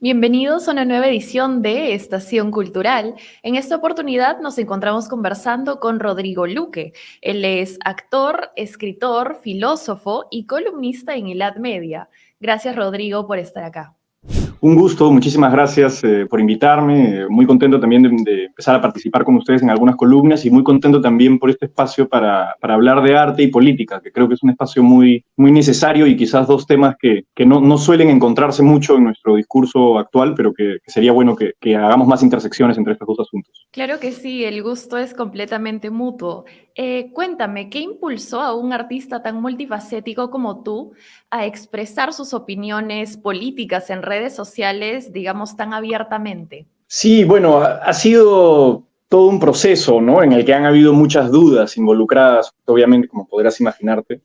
Bienvenidos a una nueva edición de Estación Cultural. En esta oportunidad nos encontramos conversando con Rodrigo Luque. Él es actor, escritor, filósofo y columnista en el Media. Gracias, Rodrigo, por estar acá. Un gusto, muchísimas gracias por invitarme. Muy contento también de empezar a participar con ustedes en algunas columnas y muy contento también por este espacio para hablar de arte y política, que creo que es un espacio muy necesario y quizás dos temas que no suelen encontrarse mucho en nuestro discurso actual, pero que sería bueno que hagamos más intersecciones entre estos dos asuntos. Claro que sí, el gusto es completamente mutuo. Cuéntame, ¿qué impulsó a un artista tan multifacético como tú a expresar sus opiniones políticas en redes sociales, digamos, tan abiertamente? Sí, bueno, ha sido todo un proceso, ¿no? En el que han habido muchas dudas involucradas, obviamente, como podrás imaginarte.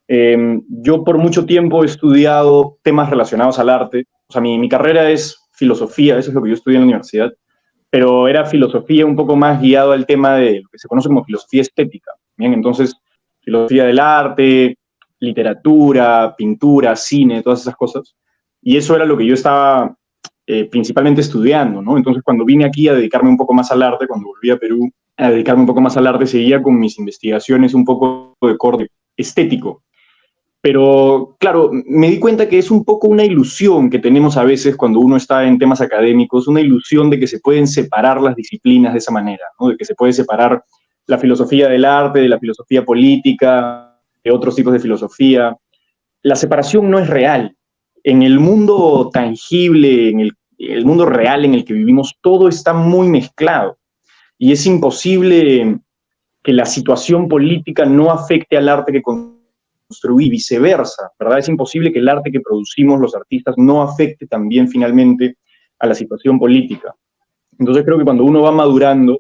Yo por mucho tiempo he estudiado temas relacionados al arte. O sea, mi carrera es filosofía, eso es lo que yo estudié en la universidad, pero era filosofía un poco más guiado al tema de lo que se conoce como filosofía estética. Bien, entonces, filosofía del arte, literatura, pintura, cine, todas esas cosas. Y eso era lo que yo estaba principalmente estudiando, ¿no? Entonces, cuando vine aquí a dedicarme un poco más al arte, cuando volví a Perú a dedicarme un poco más al arte, seguía con mis investigaciones un poco de corte estético. Pero, claro, me di cuenta que es un poco una ilusión que tenemos a veces cuando uno está en temas académicos, una ilusión de que se pueden separar las disciplinas de esa manera, ¿no? De que se puede separar la filosofía del arte, de la filosofía política, de otros tipos de filosofía. La separación no es real. En el mundo tangible, en el mundo real en el que vivimos, todo está muy mezclado y es imposible que la situación política no afecte al arte que construí, viceversa, ¿verdad? Es imposible que el arte que producimos los artistas no afecte también finalmente a la situación política. Entonces creo que cuando uno va madurando,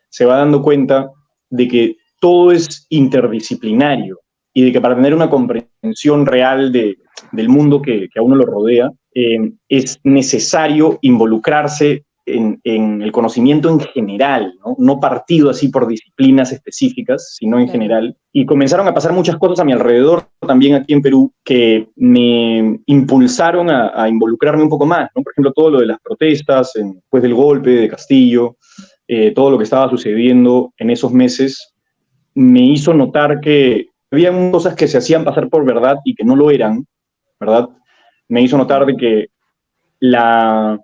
se va dando cuenta de que todo es interdisciplinario y de que para tener una comprensión real del mundo que a uno lo rodea, es necesario involucrarse en el conocimiento en general, ¿no? Partido así por disciplinas específicas, sino en general. Y comenzaron a pasar muchas cosas a mi alrededor, también aquí en Perú, que me impulsaron a involucrarme un poco más, ¿no? Por ejemplo, todo lo de las protestas, después del golpe de Castillo, todo lo que estaba sucediendo en esos meses, me hizo notar que había cosas que se hacían pasar por verdad y que no lo eran, ¿verdad? Me hizo notar de que la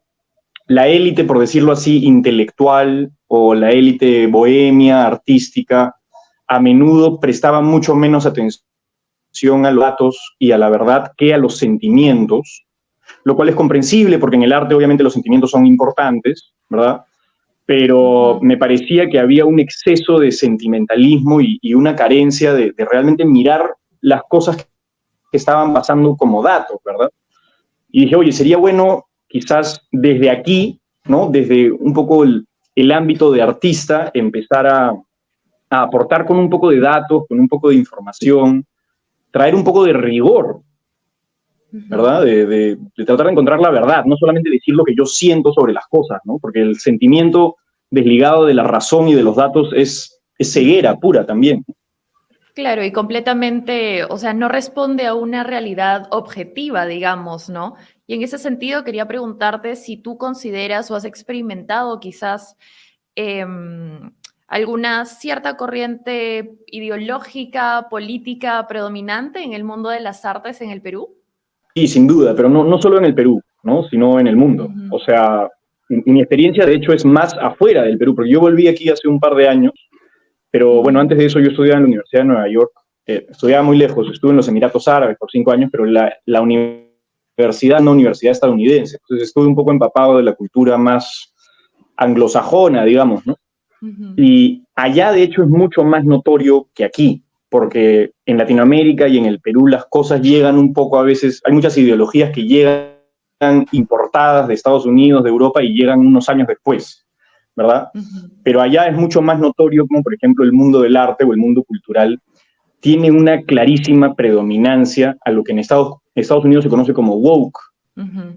élite, por decirlo así, intelectual o la élite bohemia, artística, a menudo prestaba mucho menos atención a los datos y a la verdad que a los sentimientos, lo cual es comprensible porque en el arte obviamente los sentimientos son importantes, ¿verdad? Pero me parecía que había un exceso de sentimentalismo y una carencia de realmente mirar las cosas que estaban pasando como datos, ¿verdad? Y dije, oye, sería bueno quizás desde aquí, ¿no? Desde un poco el ámbito de artista, empezar a aportar con un poco de datos, con un poco de información, traer un poco de rigor, ¿verdad? De tratar de encontrar la verdad, no solamente decir lo que yo siento sobre las cosas, ¿no? Porque el sentimiento desligado de la razón y de los datos es ceguera pura también. Claro, y completamente, o sea, no responde a una realidad objetiva, digamos, ¿no? Y en ese sentido quería preguntarte si tú consideras o has experimentado quizás alguna cierta corriente ideológica, política predominante en el mundo de las artes en el Perú. Sí, sin duda, pero no solo en el Perú, ¿no? Sino en el mundo. O sea, mi experiencia de hecho es más afuera del Perú, porque yo volví aquí hace un par de años, pero bueno, antes de eso yo estudiaba en la Universidad de Nueva York, estudiaba muy lejos, estuve en los Emiratos Árabes por 5 años, pero la universidad no universidad estadounidense, entonces estuve un poco empapado de la cultura más anglosajona, digamos, ¿no? Y allá de hecho es mucho más notorio que aquí, porque en Latinoamérica y en el Perú las cosas llegan un poco a veces, hay muchas ideologías que llegan importadas de Estados Unidos, de Europa y llegan unos años después, ¿verdad? Pero allá es mucho más notorio como por ejemplo el mundo del arte o el mundo cultural tiene una clarísima predominancia a lo que en Estados Unidos se conoce como woke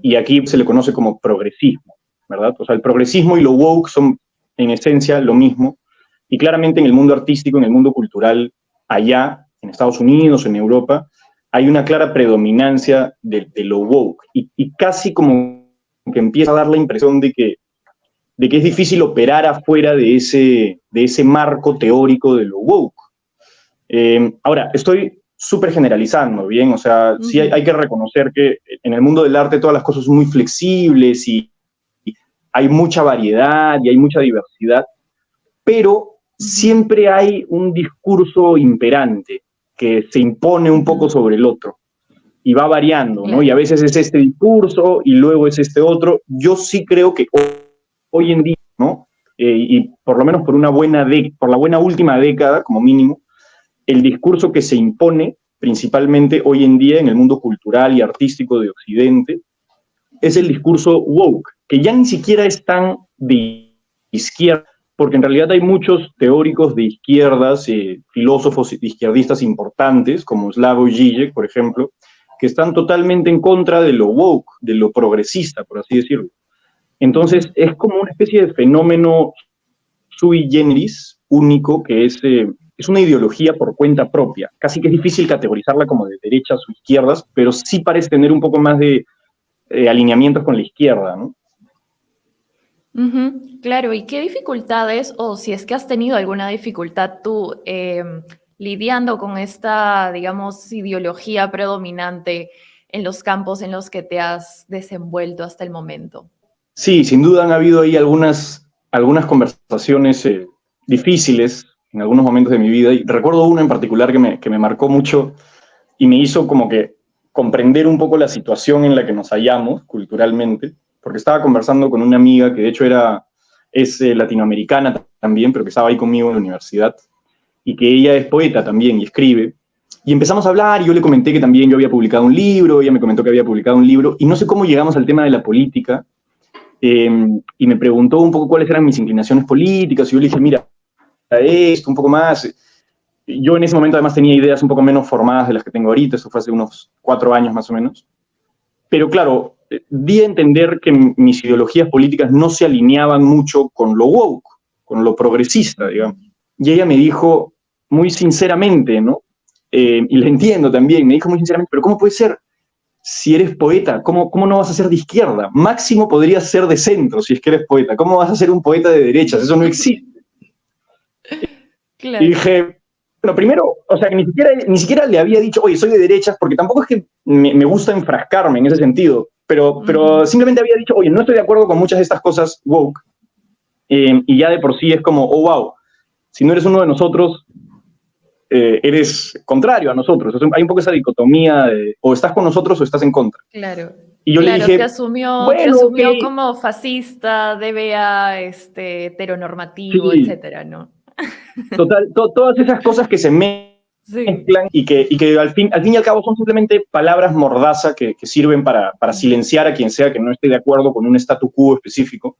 y aquí se le conoce como progresismo, ¿verdad? O sea, el progresismo y lo woke son en esencia lo mismo y claramente en el mundo artístico, en el mundo cultural, allá, en Estados Unidos, en Europa, hay una clara predominancia de lo woke y casi como que empieza a dar la impresión de que es difícil operar afuera de ese marco teórico de lo woke. Ahora, estoy súper generalizando, ¿bien? O sea, sí hay que reconocer que en el mundo del arte todas las cosas son muy flexibles y hay mucha variedad y hay mucha diversidad, pero siempre hay un discurso imperante que se impone un poco sobre el otro y va variando, ¿no? Y a veces es este discurso y luego es este otro. Yo sí creo que hoy en día, ¿no? Y por lo menos por la buena última década, como mínimo, el discurso que se impone principalmente hoy en día en el mundo cultural y artístico de Occidente es el discurso woke, que ya ni siquiera es tan de izquierda, porque en realidad hay muchos teóricos de izquierdas, filósofos izquierdistas importantes, como Slavoj Žižek, por ejemplo, que están totalmente en contra de lo woke, de lo progresista, por así decirlo. Entonces, es como una especie de fenómeno sui generis, único, que es una ideología por cuenta propia. Casi que es difícil categorizarla como de derechas o izquierdas, pero sí parece tener un poco más de alineamientos con la izquierda, ¿no? Claro, ¿y qué dificultades, o si es que has tenido alguna dificultad tú lidiando con esta, digamos, ideología predominante en los campos en los que te has desenvuelto hasta el momento? Sí, sin duda han habido ahí algunas conversaciones difíciles en algunos momentos de mi vida, y recuerdo una en particular que me marcó mucho y me hizo como que comprender un poco la situación en la que nos hallamos culturalmente, porque estaba conversando con una amiga que de hecho es latinoamericana también, pero que estaba ahí conmigo en la universidad, y que ella es poeta también y escribe, y empezamos a hablar y yo le comenté que también yo había publicado un libro, ella me comentó que había publicado un libro, y no sé cómo llegamos al tema de la política, y me preguntó un poco cuáles eran mis inclinaciones políticas, y yo le dije, mira, esto, un poco más. Yo en ese momento además tenía ideas un poco menos formadas de las que tengo ahorita, eso fue hace unos 4 años más o menos. Pero claro, di a entender que mis ideologías políticas no se alineaban mucho con lo woke, con lo progresista, digamos. Y ella me dijo muy sinceramente, ¿no? Y la entiendo también, me dijo muy sinceramente, pero ¿cómo puede ser? Si eres poeta, ¿cómo no vas a ser de izquierda? Máximo podrías ser de centro si es que eres poeta. ¿Cómo vas a ser un poeta de derechas? Eso no existe. Claro. Y dije, bueno, primero, o sea, que ni siquiera le había dicho, oye, soy de derechas, porque tampoco es que me gusta enfrascarme en ese sentido, pero simplemente había dicho, oye, no estoy de acuerdo con muchas de estas cosas woke, y ya de por sí es como, oh, wow, si no eres uno de nosotros, eres contrario a nosotros. Entonces, hay un poco esa dicotomía de o estás con nosotros o estás en contra. Claro. Y yo le dije, Te asumió bueno, okay, como fascista, DBA, heteronormativo, sí, etcétera, ¿no? total, todas esas cosas que se Sí. mezclan y que al fin y al cabo son simplemente palabras mordaza que sirven para silenciar a quien sea que no esté de acuerdo con un statu quo específico.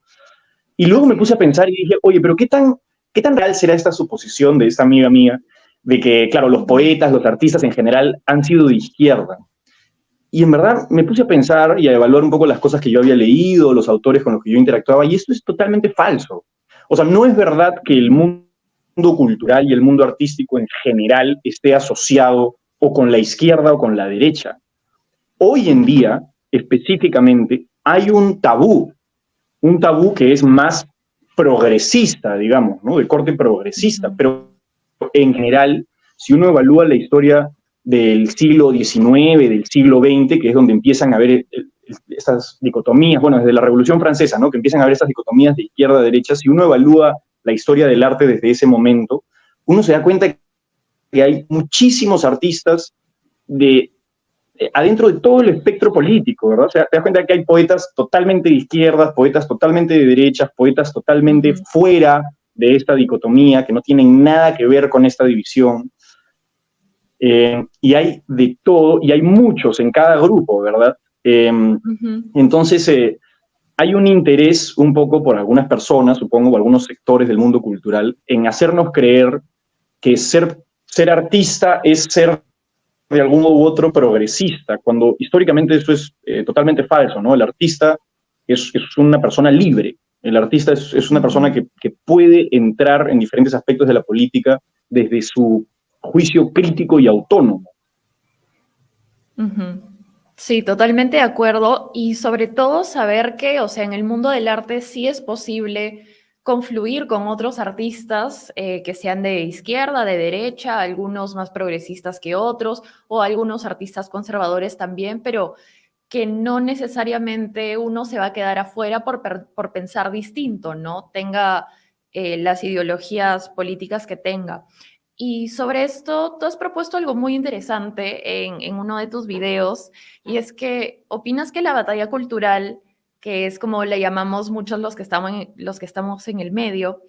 Y luego me puse a pensar y dije, oye, pero ¿qué tan real será esta suposición de esta amiga mía de que, claro, los poetas, los artistas en general han sido de izquierda? Y en verdad me puse a pensar y a evaluar un poco las cosas que yo había leído, los autores con los que yo interactuaba, y esto es totalmente falso. O sea, no es verdad que el mundo cultural y el mundo artístico en general esté asociado o con la izquierda o con la derecha. Hoy en día, específicamente, hay un tabú que es más progresista, digamos, ¿no? De corte progresista, pero en general, si uno evalúa la historia del siglo XIX, del siglo XX, que es donde empiezan a haber estas dicotomías, bueno, desde la Revolución Francesa, ¿no? Que empiezan a haber estas dicotomías de izquierda a derecha, si uno evalúa la historia del arte desde ese momento, uno se da cuenta que hay muchísimos artistas adentro de todo el espectro político, ¿verdad? O sea, te das cuenta que hay poetas totalmente de izquierdas, poetas totalmente de derechas, poetas totalmente fuera de esta dicotomía, que no tienen nada que ver con esta división. Y hay de todo, y hay muchos en cada grupo, ¿verdad? Entonces, hay un interés un poco por algunas personas, supongo, o algunos sectores del mundo cultural, en hacernos creer que ser artista es ser de algún u otro progresista, cuando históricamente eso es totalmente falso, ¿no? El artista es una persona libre, el artista es una persona que puede entrar en diferentes aspectos de la política desde su juicio crítico y autónomo. Sí, totalmente de acuerdo. Y sobre todo saber que, o sea, en el mundo del arte sí es posible confluir con otros artistas que sean de izquierda, de derecha, algunos más progresistas que otros, o algunos artistas conservadores también, pero que no necesariamente uno se va a quedar afuera por pensar distinto, ¿no? Tenga las ideologías políticas que tenga. Y sobre esto, tú has propuesto algo muy interesante en uno de tus videos, y es que opinas que la batalla cultural, que es como le llamamos muchos los que estamos en el medio,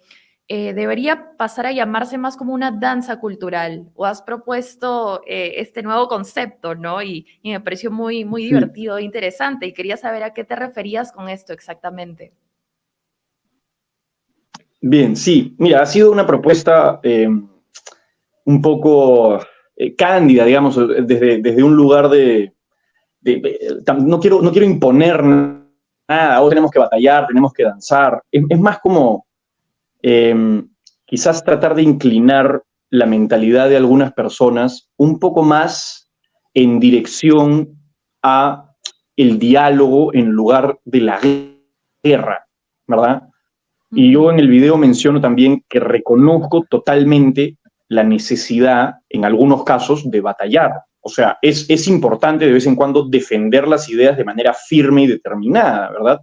debería pasar a llamarse más como una danza cultural, o has propuesto este nuevo concepto, ¿no? Y me pareció muy, muy Sí. divertido e interesante, y quería saber a qué te referías con esto exactamente. Bien, sí, mira, ha sido una propuesta un poco cándida, digamos, desde un lugar no quiero imponer nada, o tenemos que batallar, tenemos que danzar, es más como eh, quizás tratar de inclinar la mentalidad de algunas personas un poco más en dirección a el diálogo en lugar de la guerra, ¿verdad? Y yo Ujú, en el video menciono también que reconozco totalmente la necesidad, en algunos casos, de batallar. O sea, es importante de vez en cuando defender las ideas de manera firme y determinada, ¿verdad?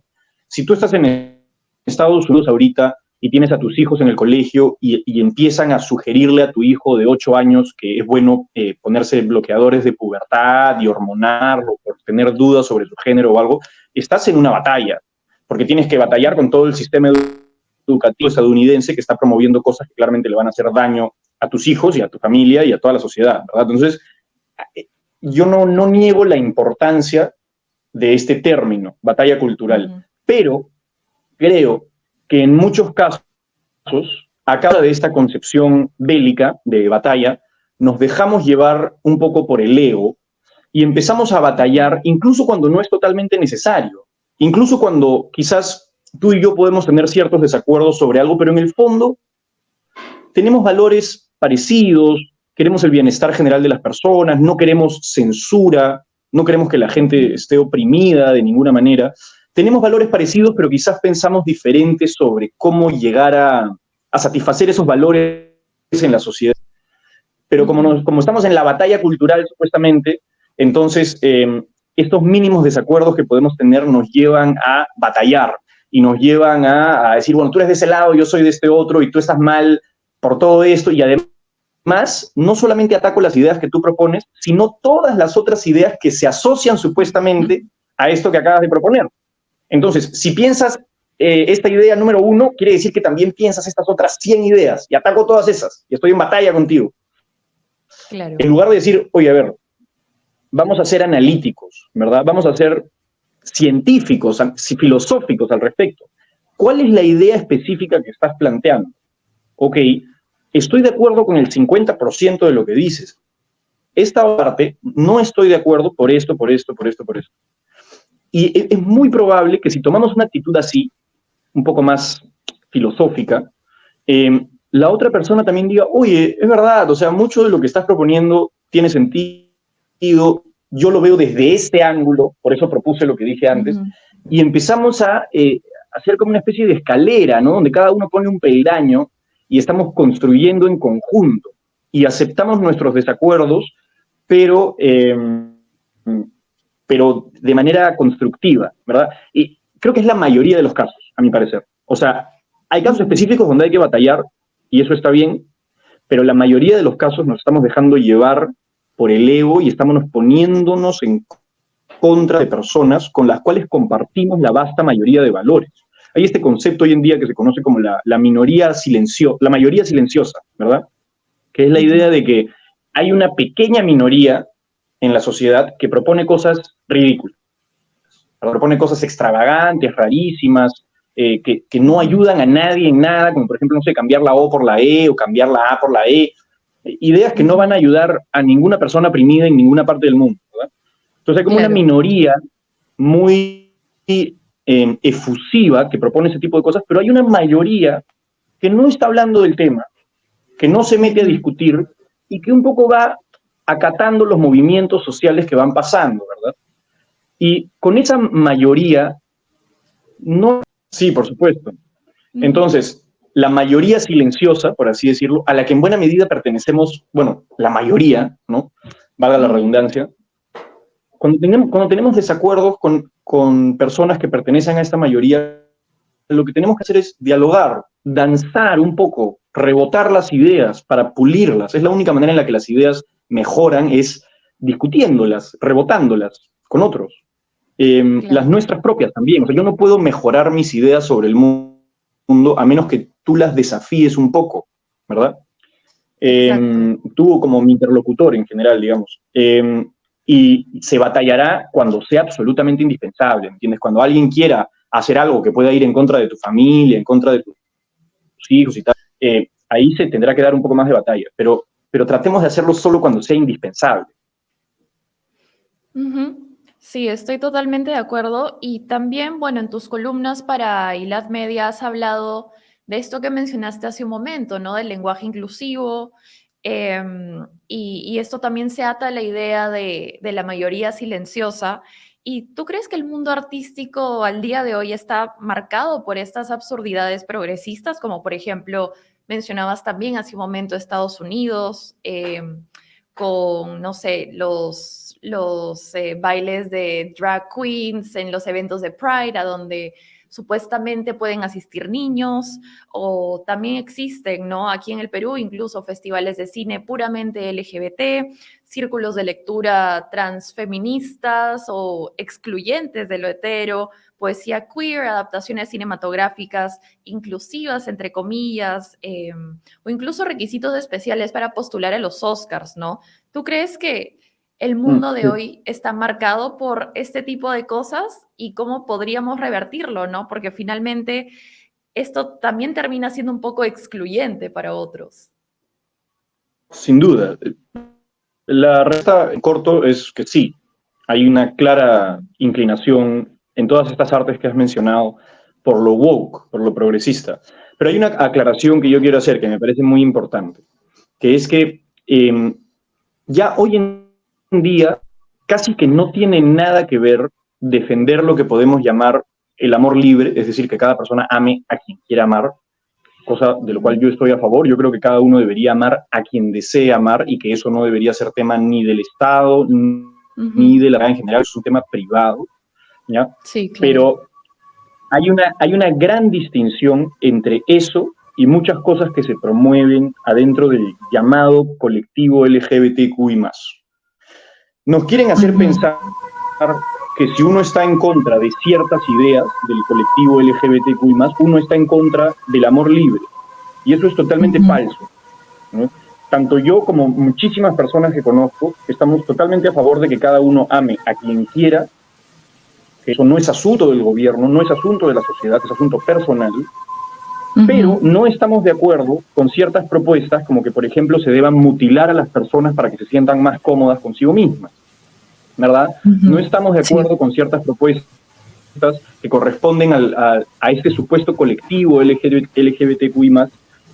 Si tú estás en Estados Unidos ahorita y tienes a tus hijos en el colegio y empiezan a sugerirle a tu hijo de 8 años que es bueno ponerse bloqueadores de pubertad y hormonarlo por tener dudas sobre su género o algo, estás en una batalla, porque tienes que batallar con todo el sistema educativo estadounidense que está promoviendo cosas que claramente le van a hacer daño a tus hijos y a tu familia y a toda la sociedad, ¿verdad? Entonces, yo no niego la importancia de este término, batalla cultural, ujú. pero creo que en muchos casos, a causa de esta concepción bélica de batalla, nos dejamos llevar un poco por el ego y empezamos a batallar incluso cuando no es totalmente necesario, incluso cuando quizás tú y yo podemos tener ciertos desacuerdos sobre algo, pero en el fondo tenemos valores parecidos, queremos el bienestar general de las personas, no queremos censura, no queremos que la gente Ujú. esté oprimida de ninguna manera. Tenemos valores parecidos, pero quizás pensamos diferentes sobre cómo llegar a satisfacer esos valores en la sociedad. Pero Ujú. como estamos en la batalla cultural, supuestamente, entonces estos mínimos desacuerdos que podemos tener nos llevan a batallar y nos llevan a decir, bueno, tú eres de ese lado, yo soy de este otro, y tú estás mal por todo esto, y además, no solamente ataco las ideas que tú propones, sino todas las otras ideas que se asocian supuestamente a esto que acabas de proponer. Entonces, si piensas esta idea número 1, quiere decir que también piensas estas otras 100 ideas, y ataco todas esas, y estoy en batalla contigo. En Claro. lugar de decir, oye, a ver, vamos a ser analíticos, ¿verdad? Vamos a ser científicos, filosóficos al respecto. ¿Cuál es la idea específica que estás planteando? Ok, estoy de acuerdo con el 50% de lo que dices. Esta parte no estoy de acuerdo por esto, por esto, por esto, por esto. Y es muy probable que si tomamos una actitud así, un poco más filosófica, la otra persona también diga, oye, es verdad, o sea, mucho de lo que estás proponiendo tiene sentido, yo lo veo desde este ángulo, por eso propuse lo que dije antes, Ujú. y empezamos a hacer como una especie de escalera, ¿no? Donde cada uno pone un peldaño y estamos construyendo en conjunto y aceptamos nuestros desacuerdos, pero, pero de manera constructiva, ¿verdad? Y creo que es la mayoría de los casos, a mi parecer. O sea, hay casos Ujú. específicos donde hay que batallar y eso está bien, pero la mayoría de los casos nos estamos dejando llevar por el ego y estamos poniéndonos en contra de personas con las cuales compartimos la vasta mayoría de valores. Hay este concepto hoy en día que se conoce como la minoría la mayoría silenciosa, ¿verdad? Que es la idea Ujú. de que hay una pequeña minoría en la sociedad que propone cosas ridículas, propone cosas extravagantes, rarísimas, que no Ujú. ayudan a nadie en nada, como por ejemplo, no sé, cambiar la O por la E o cambiar la A por la E, ideas que no van Ujú. a ayudar a ninguna persona oprimida en ninguna parte del mundo, ¿verdad? Entonces hay como una Claro. minoría muy efusiva que propone ese tipo de cosas, pero hay una mayoría que no está hablando del tema, que no se mete a Ujú. discutir y que un poco va acatando los movimientos sociales que van pasando, ¿verdad? Y con esa mayoría, no, sí, por supuesto. Entonces, la mayoría silenciosa, por así decirlo, a la que en buena medida pertenecemos, bueno, la mayoría, ¿no? Valga la redundancia. Cuando tenemos desacuerdos con personas que pertenecen a esta mayoría, lo que tenemos que hacer es dialogar, danzar un poco, rebotar las ideas para pulirlas. Es la única manera en la que las ideas mejoran, es discutiéndolas, rebotándolas con otros. Claro. Las nuestras propias también. O sea, yo no puedo mejorar mis ideas sobre el mundo a menos que tú las desafíes un poco, ¿verdad? Tú como mi interlocutor en general, digamos. Y se batallará cuando sea absolutamente indispensable, ¿entiendes? Cuando alguien quiera hacer algo que pueda ir en contra de tu familia, en contra de tus hijos y tal, ahí se tendrá que dar un poco más de batalla, pero tratemos de hacerlo solo cuando sea indispensable. Sí, estoy totalmente de acuerdo. Y también, bueno, en tus columnas para ILAD Media has hablado de esto que mencionaste hace un momento, ¿no? Del lenguaje inclusivo. Y esto también se ata a la idea de la mayoría silenciosa. ¿Y tú crees que el mundo artístico al día de hoy está marcado por estas absurdidades progresistas? Como por ejemplo, mencionabas también hace un momento Estados Unidos, con, no sé, los bailes de drag queens en los eventos de Pride, a donde supuestamente pueden asistir niños, o también existen, ¿no? Aquí en el Perú incluso festivales de cine puramente LGBT, círculos de lectura transfeministas o excluyentes de lo hetero, poesía queer, adaptaciones cinematográficas inclusivas, entre comillas, o incluso requisitos especiales para postular a los Oscars, ¿no? ¿Tú crees que el mundo de hoy está marcado por este tipo de cosas y cómo podríamos revertirlo, ¿no? Porque finalmente esto también termina siendo un poco excluyente para otros. Sin duda. La respuesta en corto es que sí, hay una clara inclinación en todas estas artes que has mencionado por lo woke, por lo progresista. Pero hay una aclaración que yo quiero hacer que me parece muy importante, que es que ya hoy en día casi que no tiene nada que ver defender lo que podemos llamar el amor libre, es decir, que cada persona ame a quien quiera amar, cosa de lo cual yo estoy a favor. Yo creo que cada uno debería amar a quien desee amar y que eso no debería ser tema ni del Estado ni de la vida en general, es un tema privado, ¿ya? Sí, claro. Pero hay una gran distinción entre eso y muchas cosas que se promueven adentro del llamado colectivo LGBTQI+. Nos quieren hacer pensar que si uno está en contra de ciertas ideas del colectivo LGBTQI+, uno está en contra del amor libre. Y eso es totalmente falso, ¿no? Tanto yo como muchísimas personas que conozco estamos totalmente a favor de que cada uno ame a quien quiera. Eso no es asunto del gobierno, no es asunto de la sociedad, es asunto personal. Pero no estamos de acuerdo con ciertas propuestas, como que, por ejemplo, se deban mutilar a las personas para que se sientan más cómodas consigo mismas, ¿verdad? No estamos de acuerdo con ciertas propuestas que corresponden a este supuesto colectivo LGBTQI+,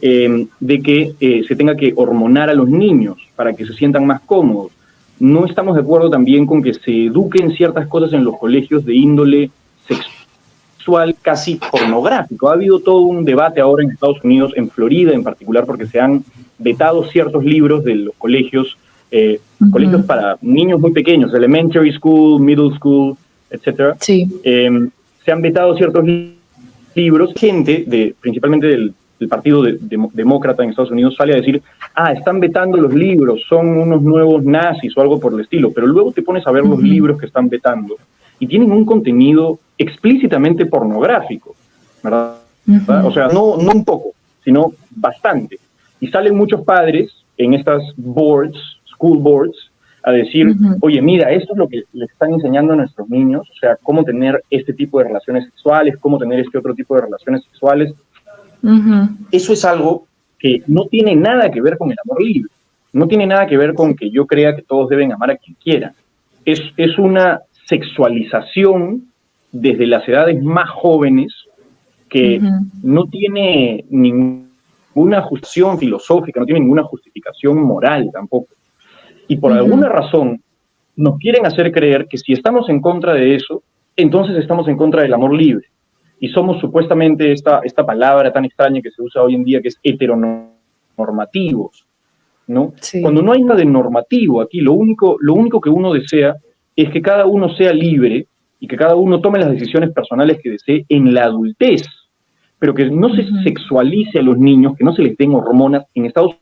de que se tenga que hormonar a los niños para que se sientan más cómodos. No estamos de acuerdo también con que se eduquen ciertas cosas en los colegios de índole sexual casi pornográfico. Ha habido todo un debate ahora en Estados Unidos, en Florida en particular, porque se han vetado ciertos libros de los colegios, colegios para niños muy pequeños, elementary school, middle school, etc. Sí. Se han vetado ciertos libros. Gente, principalmente del Partido Demócrata en Estados Unidos, sale a decir, están vetando los libros, son unos nuevos nazis o algo por el estilo, pero luego te pones a ver los libros que están vetando y tienen un contenido explícitamente pornográfico, ¿verdad? O sea, no un poco, sino bastante. Y salen muchos padres en estas boards, school boards, a decir, oye, mira, esto es lo que les están enseñando a nuestros niños, o sea, cómo tener este tipo de relaciones sexuales, cómo tener este otro tipo de relaciones sexuales. Eso es algo que no tiene nada que ver con el amor libre, no tiene nada que ver con que yo crea que todos deben amar a quien quieran. Es una sexualización desde las edades más jóvenes que no tiene ninguna justificación filosófica, no tiene ninguna justificación moral tampoco. Y por alguna razón, nos quieren hacer creer que si estamos en contra de eso, entonces estamos en contra del amor libre. Y somos supuestamente esta palabra tan extraña que se usa hoy en día, que es heteronormativos, ¿no? Sí. Cuando no hay nada de normativo aquí, lo único que uno desea es que cada uno sea libre y que cada uno tome las decisiones personales que desee en la adultez, pero que no se sexualice a los niños, que no se les den hormonas. En Estados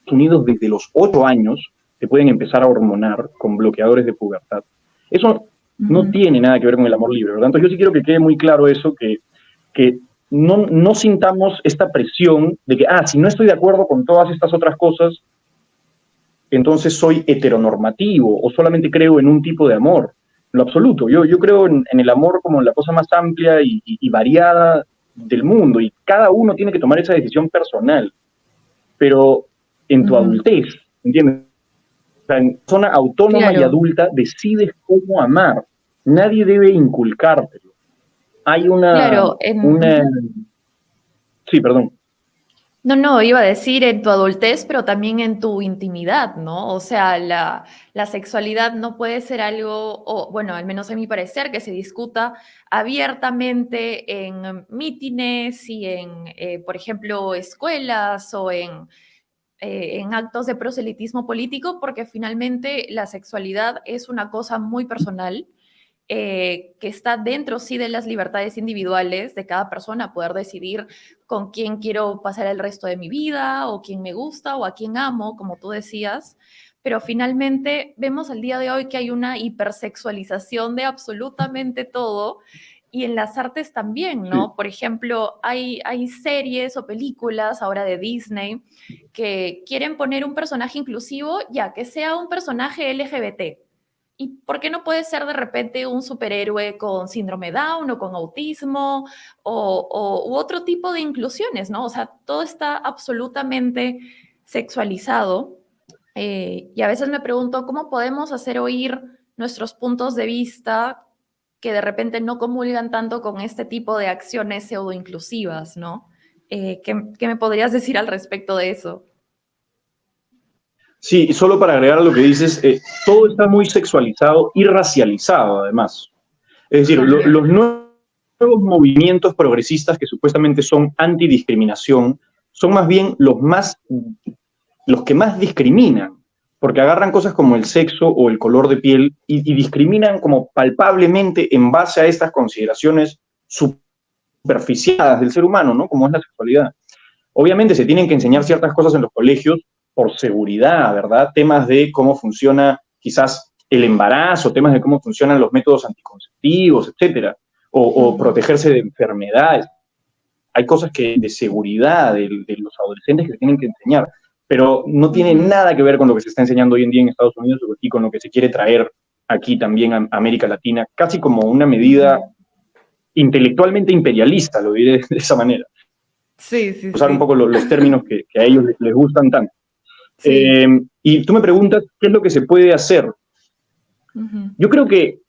Unidos, desde los 8 años, se pueden empezar a hormonar con bloqueadores de pubertad. Eso no tiene nada que ver con el amor libre, ¿verdad? Entonces yo sí quiero que quede muy claro eso, que no sintamos esta presión de que, si no estoy de acuerdo con todas estas otras cosas, entonces soy heteronormativo o solamente creo en un tipo de amor. Lo absoluto. Yo creo en el amor como la cosa más amplia y variada del mundo, y cada uno tiene que tomar esa decisión personal, pero en tu adultez, ¿entiendes? O sea, en persona autónoma y adulta decides cómo amar. Nadie debe inculcártelo. Hay Sí, perdón. No, iba a decir en tu adultez, pero también en tu intimidad, ¿no? O sea, la sexualidad no puede ser algo, o bueno, al menos a mi parecer, que se discuta abiertamente en mítines y en, por ejemplo, escuelas o en actos de proselitismo político, porque finalmente la sexualidad es una cosa muy personal. Que está dentro, sí, de las libertades individuales de cada persona, poder decidir con quién quiero pasar el resto de mi vida, o quién me gusta, o a quién amo, como tú decías, pero finalmente vemos al día de hoy que hay una hipersexualización de absolutamente todo, y en las artes también, ¿no? Sí. Por ejemplo, hay series o películas ahora de Disney que quieren poner un personaje inclusivo, ya que sea un personaje LGBT. ¿Y por qué no puede ser de repente un superhéroe con síndrome Down o con autismo u otro tipo de inclusiones, ¿no? O sea, todo está absolutamente sexualizado, y a veces me pregunto cómo podemos hacer oír nuestros puntos de vista que de repente no comulgan tanto con este tipo de acciones pseudo-inclusivas, ¿no? ¿Qué me podrías decir al respecto de eso? Sí, y solo para agregar a lo que dices, todo está muy sexualizado y racializado, además. Es decir, También. los nuevos movimientos progresistas que supuestamente son antidiscriminación son más bien los que más discriminan, porque agarran cosas como el sexo o el color de piel y discriminan como palpablemente en base a estas consideraciones superficiadas del ser humano, ¿no? Como es la sexualidad. Obviamente se tienen que enseñar ciertas cosas en los colegios por seguridad, ¿verdad? Temas de cómo funciona quizás el embarazo, temas de cómo funcionan los métodos anticonceptivos, etcétera, o protegerse de enfermedades. Hay cosas de seguridad de los adolescentes que se tienen que enseñar, pero no tiene nada que ver con lo que se está enseñando hoy en día en Estados Unidos y con lo que se quiere traer aquí también a América Latina, casi como una medida intelectualmente imperialista, lo diré de esa manera. Sí, sí, Usar un sí. poco los términos que a ellos les gustan tanto. Sí. Y tú me preguntas qué es lo que se puede hacer. Yo creo que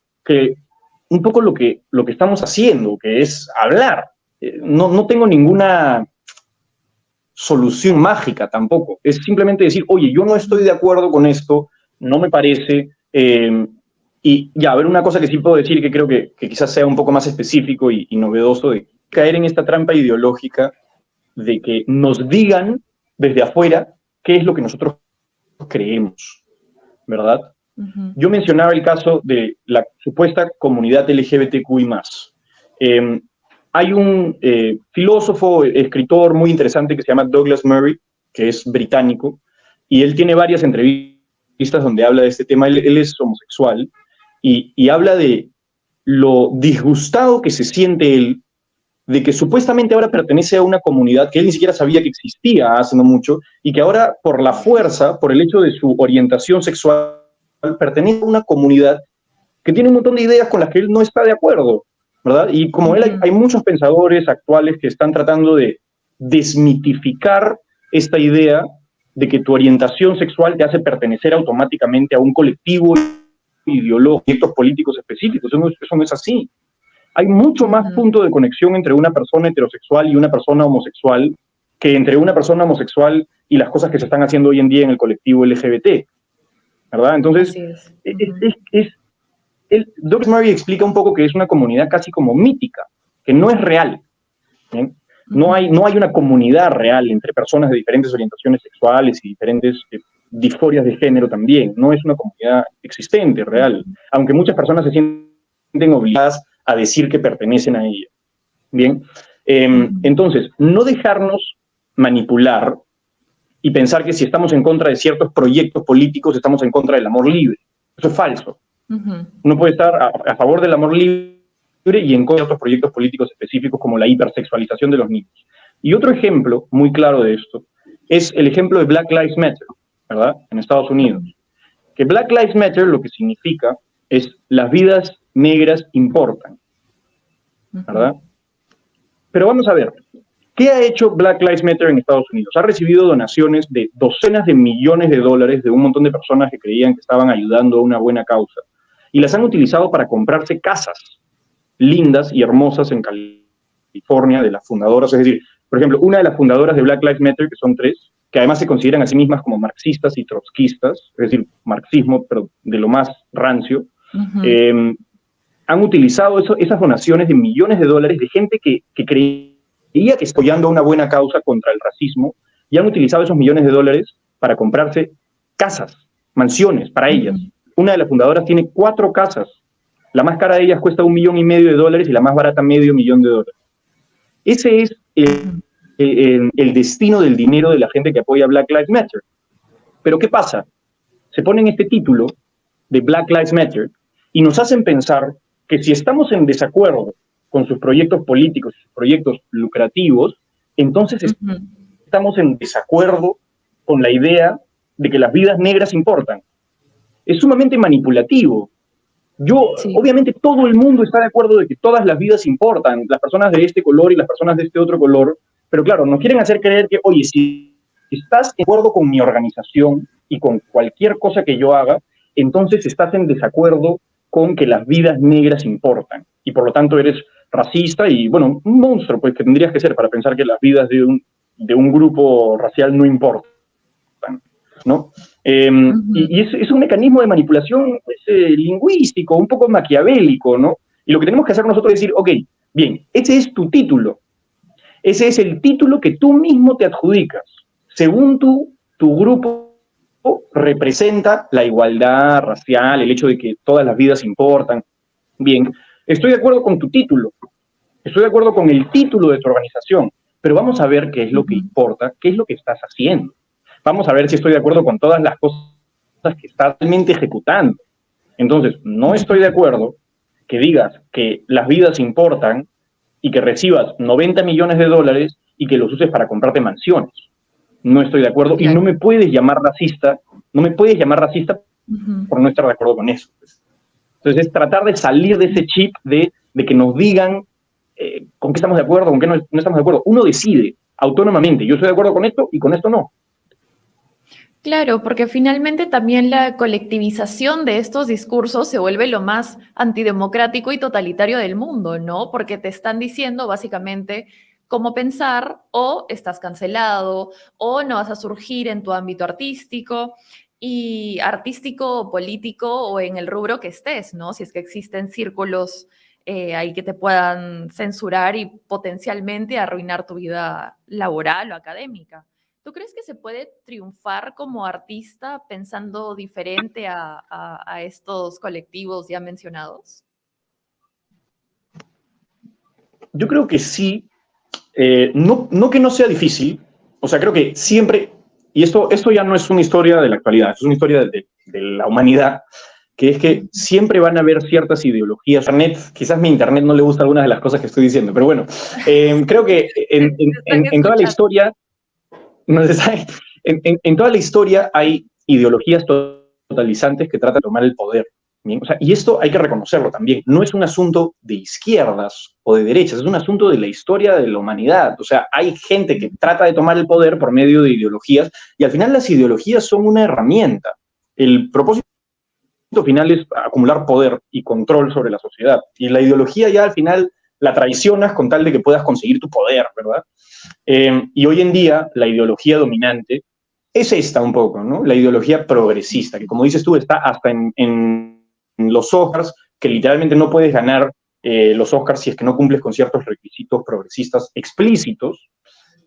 un poco lo que estamos haciendo, que es hablar. No tengo ninguna solución mágica tampoco. Es simplemente decir, oye, yo no estoy de acuerdo con esto, no me parece. Y ya, a ver, una cosa que sí puedo decir, que creo que quizás sea un poco más específico y novedoso, de caer en esta trampa ideológica de que nos digan desde afuera qué es lo que nosotros creemos, ¿verdad? Yo mencionaba el caso de la supuesta comunidad LGBTQI+. Hay un filósofo, escritor muy interesante que se llama Douglas Murray, que es británico, y él tiene varias entrevistas donde habla de este tema. Él es homosexual y habla de lo disgustado que se siente él de que supuestamente ahora pertenece a una comunidad que él ni siquiera sabía que existía hace no mucho, y que ahora por la fuerza, por el hecho de su orientación sexual, pertenece a una comunidad que tiene un montón de ideas con las que él no está de acuerdo, ¿verdad? Y como él, hay muchos pensadores actuales que están tratando de desmitificar esta idea de que tu orientación sexual te hace pertenecer automáticamente a un colectivo ideológico, proyectos políticos específicos. Eso no es así. Hay mucho más punto de conexión entre una persona heterosexual y una persona homosexual que entre una persona homosexual y las cosas que se están haciendo hoy en día en el colectivo LGBT. ¿verdad? Entonces, Así es. Douglas Murray explica un poco que es una comunidad casi como mítica, que no es real. ¿Bien? No hay una comunidad real entre personas de diferentes orientaciones sexuales y diferentes disforias de género también. No es una comunidad existente, real, aunque muchas personas se sienten obligadas a decir que pertenecen a ella. Bien, entonces, no dejarnos manipular y pensar que si estamos en contra de ciertos proyectos políticos, estamos en contra del amor libre. Eso es falso. Uno puede estar a favor del amor libre y en contra de otros proyectos políticos específicos como la hipersexualización de los niños. Y otro ejemplo muy claro de esto es el ejemplo de Black Lives Matter, ¿verdad? En Estados Unidos. Que Black Lives Matter lo que significa es las vidas negras importan, ¿verdad? Pero vamos a ver, ¿qué ha hecho Black Lives Matter en Estados Unidos? Ha recibido donaciones de docenas de millones de dólares de un montón de personas que creían que estaban ayudando a una buena causa. Y las han utilizado para comprarse casas lindas y hermosas en California de las fundadoras. Es decir, por ejemplo, una de las fundadoras de Black Lives Matter, que son 3, que además se consideran a sí mismas como marxistas y trotskistas, es decir, marxismo, pero de lo más rancio, han utilizado esas donaciones de millones de dólares de gente que creía que estaba apoyando a una buena causa contra el racismo, y han utilizado esos millones de dólares para comprarse casas, mansiones para ellas. Una de las fundadoras tiene 4 casas. La más cara de ellas cuesta $1,5 millones y la más barata $500,000. Ese es el destino del dinero de la gente que apoya Black Lives Matter. Pero ¿qué pasa? Se ponen este título de Black Lives Matter y nos hacen pensar que si estamos en desacuerdo con sus proyectos políticos, sus proyectos lucrativos, entonces estamos en desacuerdo con la idea de que las vidas negras importan. Es sumamente manipulativo. Obviamente todo el mundo está de acuerdo de que todas las vidas importan, las personas de este color y las personas de este otro color, pero claro, nos quieren hacer creer que, oye, si estás de acuerdo con mi organización y con cualquier cosa que yo haga, entonces estás en desacuerdo con que las vidas negras importan, y por lo tanto eres racista y, bueno, un monstruo, pues, que tendrías que ser para pensar que las vidas de un grupo racial no importan, ¿no? Y es un mecanismo de manipulación pues, lingüístico, un poco maquiavélico, ¿no? Y lo que tenemos que hacer nosotros es decir, ok, bien, ese es tu título, ese es el título que tú mismo te adjudicas, según tu grupo representa la igualdad racial, el hecho de que todas las vidas importan. Bien, estoy de acuerdo con tu título, estoy de acuerdo con el título de tu organización, pero vamos a ver qué es lo que importa, qué es lo que estás haciendo. Vamos a ver si estoy de acuerdo con todas las cosas que estás realmente ejecutando. Entonces, no estoy de acuerdo que digas que las vidas importan y que recibas $90 millones y que los uses para comprarte mansiones. No estoy de acuerdo, claro. Y no me puedes llamar racista, por no estar de acuerdo con eso. Entonces, es tratar de salir de ese chip de que nos digan con qué estamos de acuerdo, con qué no estamos de acuerdo. Uno decide autónomamente, yo estoy de acuerdo con esto y con esto no. Claro, porque finalmente también la colectivización de estos discursos se vuelve lo más antidemocrático y totalitario del mundo, ¿no? Porque te están diciendo básicamente cómo pensar, o estás cancelado, o no vas a surgir en tu ámbito artístico, o político, o en el rubro que estés, ¿no? Si es que existen círculos ahí que te puedan censurar y potencialmente arruinar tu vida laboral o académica. ¿Tú crees que se puede triunfar como artista pensando diferente a estos colectivos ya mencionados? Yo creo que sí. No que no sea difícil. O sea, creo que siempre, y esto ya no es una historia de la actualidad, es una historia de la humanidad, que es que siempre van a haber ciertas ideologías. Quizás mi internet no le gusta algunas de las cosas que estoy diciendo, pero bueno, creo que en toda la historia... En toda la historia hay ideologías totalizantes que tratan de tomar el poder. ¿Bien? O sea, y esto hay que reconocerlo también. No es un asunto de izquierdas o de derechas, es un asunto de la historia de la humanidad. O sea, hay gente que trata de tomar el poder por medio de ideologías y al final las ideologías son una herramienta. El propósito final es acumular poder y control sobre la sociedad. Y la ideología ya al final la traicionas con tal de que puedas conseguir tu poder, ¿verdad? Y hoy en día la ideología dominante es esta un poco, ¿no? La ideología progresista, que como dices tú, está hasta en los Oscars, que literalmente no puedes ganar los Oscars si es que no cumples con ciertos requisitos progresistas explícitos.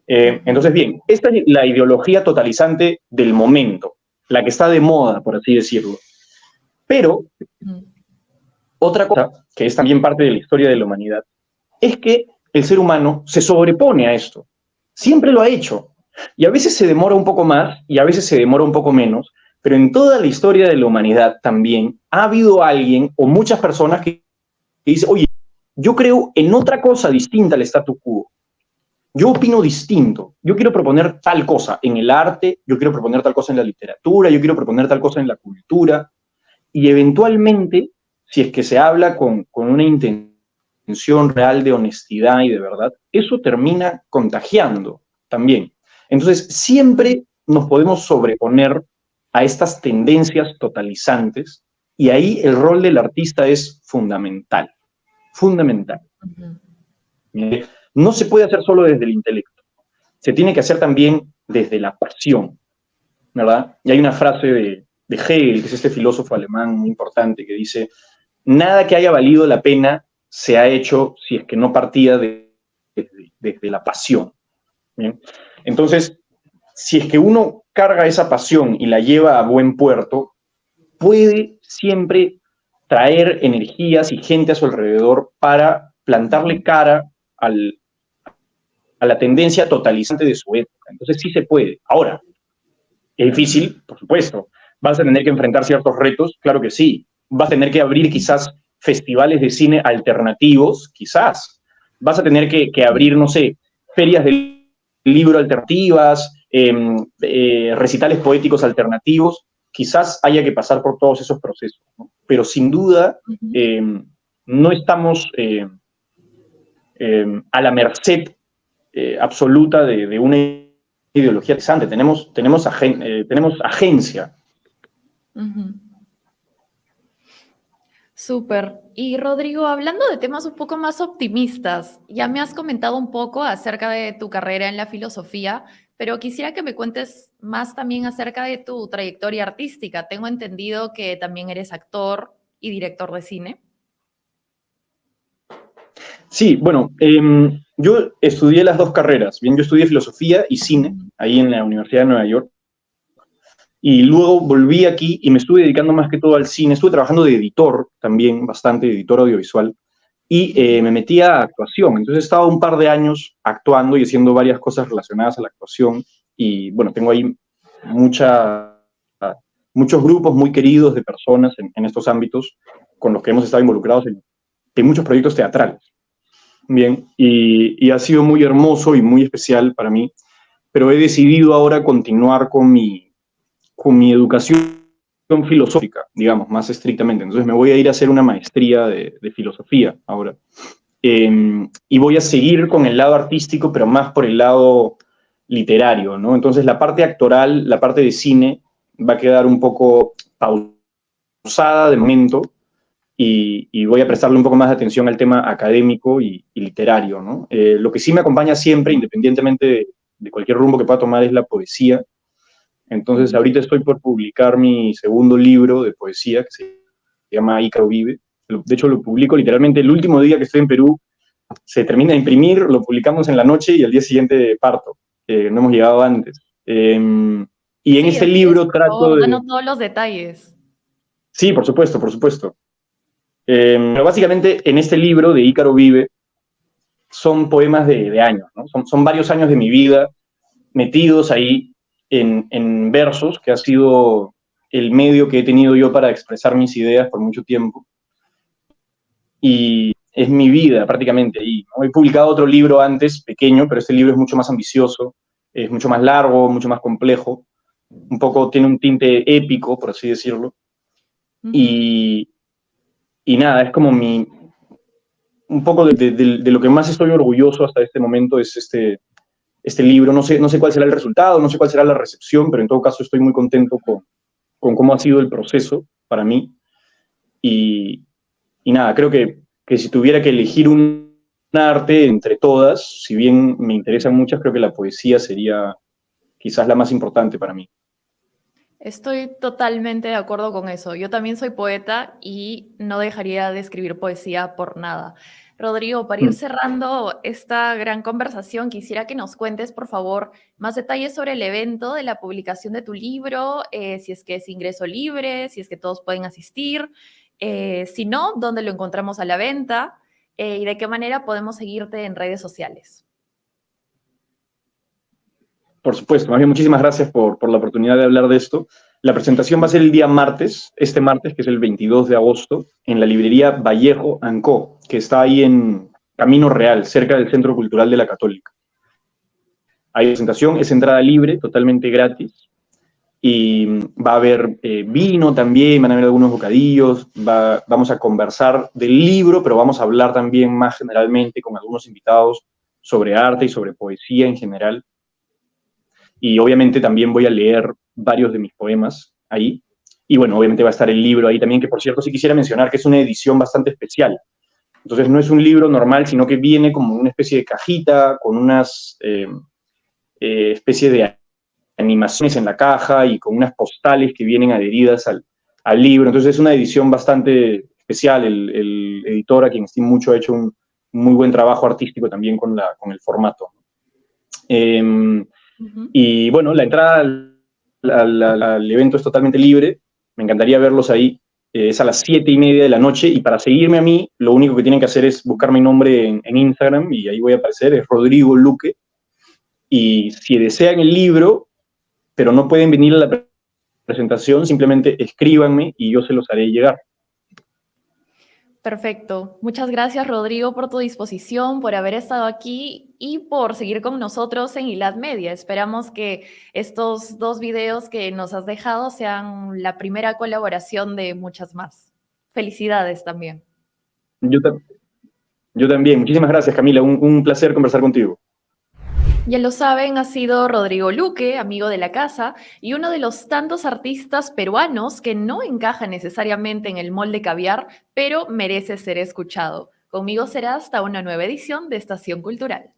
Entonces, bien, esta es la ideología totalizante del momento, la que está de moda, por así decirlo. Pero otra cosa, que es también parte de la historia de la humanidad, es que el ser humano se sobrepone a esto. Siempre lo ha hecho. Y a veces se demora un poco más y a veces se demora un poco menos, pero en toda la historia de la humanidad también ha habido alguien o muchas personas que dicen, oye, yo creo en otra cosa distinta al statu quo. Yo opino distinto. Yo quiero proponer tal cosa en el arte, yo quiero proponer tal cosa en la literatura, yo quiero proponer tal cosa en la cultura. Y eventualmente, si es que se habla con una intención real de honestidad y de verdad, eso termina contagiando también. Entonces, siempre nos podemos sobreponer a estas tendencias totalizantes y ahí el rol del artista es fundamental, fundamental. No se puede hacer solo desde el intelecto, se tiene que hacer también desde la pasión, ¿verdad? Y hay una frase de Hegel, que es este filósofo alemán muy importante, que dice, nada que haya valido la pena se ha hecho si es que no partía desde la pasión. ¿Bien? Entonces, si es que uno carga esa pasión y la lleva a buen puerto, puede siempre traer energías y gente a su alrededor para plantarle cara a la tendencia totalizante de su época. Entonces sí se puede. Ahora, ¿es difícil? Por supuesto. ¿Vas a tener que enfrentar ciertos retos? Claro que sí. ¿Vas a tener que abrir quizás festivales de cine alternativos? Quizás. ¿Vas a tener que abrir, no sé, ferias del libro alternativas, recitales poéticos alternativos? Quizás haya que pasar por todos esos procesos, ¿no? Pero sin duda no estamos a la merced absoluta de una ideología interesante. Tenemos agencia. Súper. Y Rodrigo, hablando de temas un poco más optimistas, ya me has comentado un poco acerca de tu carrera en la filosofía, pero quisiera que me cuentes más también acerca de tu trayectoria artística. Tengo entendido que también eres actor y director de cine. Sí, bueno, yo estudié las dos carreras. Bien, yo estudié filosofía y cine ahí en la Universidad de Nueva York. Y luego volví aquí y me estuve dedicando más que todo al cine. Estuve trabajando de editor también, bastante, editor audiovisual. Y me metí a actuación. Entonces he estado un par de años actuando y haciendo varias cosas relacionadas a la actuación. Y bueno, tengo ahí muchos grupos muy queridos de personas en estos ámbitos con los que hemos estado involucrados en muchos proyectos teatrales. Bien, y ha sido muy hermoso y muy especial para mí, pero he decidido ahora continuar con mi educación filosófica, digamos, más estrictamente. Entonces me voy a ir a hacer una maestría de filosofía ahora. Y voy a seguir con el lado artístico, pero más por el lado literario, ¿no? Entonces la parte actoral, la parte de cine, va a quedar un poco pausada de momento, y voy a prestarle un poco más de atención al tema académico y literario, ¿no? Lo que sí me acompaña siempre, independientemente de cualquier rumbo que pueda tomar, es la poesía. Entonces, ahorita estoy por publicar mi segundo libro de poesía, que se llama Ícaro Vive. De hecho, lo publico literalmente el último día que estoy en Perú. Se termina de imprimir, lo publicamos en la noche y al día siguiente parto. No hemos llegado antes. Y en Sí, este así es, libro por trato favor, de... danos todos los detalles. Sí, por supuesto, por supuesto. Pero básicamente en este libro de Ícaro Vive son poemas de años, ¿no? Son varios años de mi vida metidos ahí en versos, que ha sido el medio que he tenido yo para expresar mis ideas por mucho tiempo. Y es mi vida prácticamente ahí, ¿no? He publicado otro libro antes, pequeño, pero este libro es mucho más ambicioso, es mucho más largo, mucho más complejo, un poco tiene un tinte épico, por así decirlo. Y, y nada, es como un poco de lo que más estoy orgulloso hasta este momento es este libro. No sé cuál será el resultado, no sé cuál será la recepción, pero en todo caso estoy muy contento con cómo ha sido el proceso para mí. Y, y nada, creo que si tuviera que elegir un arte entre todas, si bien me interesan muchas, creo que la poesía sería quizás la más importante para mí. Estoy totalmente de acuerdo con eso. Yo también soy poeta y no dejaría de escribir poesía por nada. Rodrigo, para ir Mm. cerrando esta gran conversación, quisiera que nos cuentes, por favor, más detalles sobre el evento de la publicación de tu libro, si es que es ingreso libre, si es que todos pueden asistir, si no, dónde lo encontramos a la venta, y de qué manera podemos seguirte en redes sociales. Por supuesto, más bien muchísimas gracias por la oportunidad de hablar de esto. La presentación va a ser el día martes, este martes, que es el 22 de agosto, en la librería Vallejo Co., que está ahí en Camino Real, cerca del Centro Cultural de la Católica. Hay presentación, es entrada libre, totalmente gratis, y va a haber vino también, van a haber algunos bocadillos, vamos a conversar del libro, pero vamos a hablar también más generalmente con algunos invitados sobre arte y sobre poesía en general. Y obviamente también voy a leer varios de mis poemas ahí. Y bueno, obviamente va a estar el libro ahí también, que por cierto sí quisiera mencionar que es una edición bastante especial. Entonces no es un libro normal, sino que viene como una especie de cajita con unas especie de animaciones en la caja y con unas postales que vienen adheridas al libro. Entonces es una edición bastante especial. El editor, a quien estimo mucho, ha hecho un muy buen trabajo artístico también con el formato. Ujú. Y bueno, la entrada al evento es totalmente libre. Me encantaría verlos ahí. Es a las 7:30 de la noche y para seguirme a mí, lo único que tienen que hacer es buscar mi nombre en Instagram y ahí voy a aparecer, es Rodrigo Luque. Y si desean el libro, pero no pueden venir a la presentación, simplemente escríbanme y yo se los haré llegar. Perfecto. Muchas gracias, Rodrigo, por tu disposición, por haber estado aquí y por seguir con nosotros en ILAD Media. Esperamos que estos 2 videos que nos has dejado sean la primera colaboración de muchas más. Felicidades también. Yo, yo también. Muchísimas gracias, Camila. Un placer conversar contigo. Ya lo saben, ha sido Rodrigo Luque, amigo de la casa, y uno de los tantos artistas peruanos que no encaja necesariamente en el molde caviar, pero merece ser escuchado. Conmigo será hasta una nueva edición de Estación Cultural.